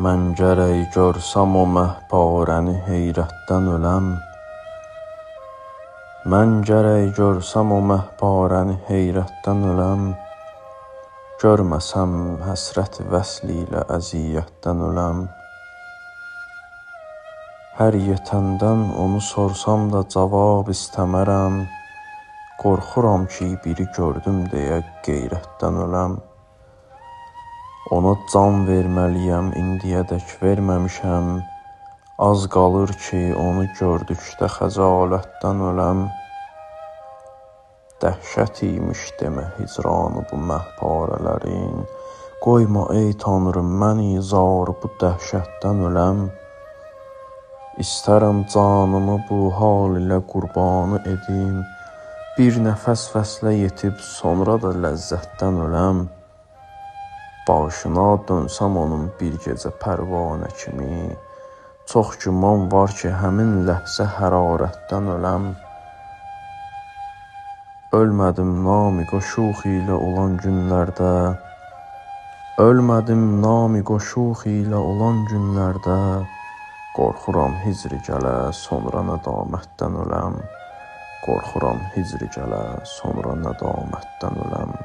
Mən gərək görsəm o məhparəni heyrətdən öləm. Mən gərək görsəm o məhparəni heyrətdən öləm. Görməsəm həsrət vəsl ilə əziyyətdən öləm. Hər yetəndən onu sorsam da cavab istəmərəm. Qorxuram ki, biri gördüm deyə qeyrətdən öləm. Ona can verməliyəm, indiyədək verməmişəm. Az qalır ki, onu gördükdə xəcalətdən öləm. Dəhşət imiş demə hicranı bu məhparələrin. Qoyma ey Tanrım, mən izar bu dəhşətdən öləm. İstərəm canımı bu hal ilə qurbanı edim. Bir nəfəs vəslə yetib sonra da ləzzətdən öləm. Başına dönsəm onun bir gecə pərvanə kimi. Çox güman var ki, həmin ləhzə hərarətdən öləm. Ölmədim namiq o şux ilə olan günlərdə. Ölmədim namiq o şux ilə olan günlərdə. Qorxuram hicri gələ, sonra nədamətdən öləm. Qorxuram hicri gələ, sonra nədamətdən öləm.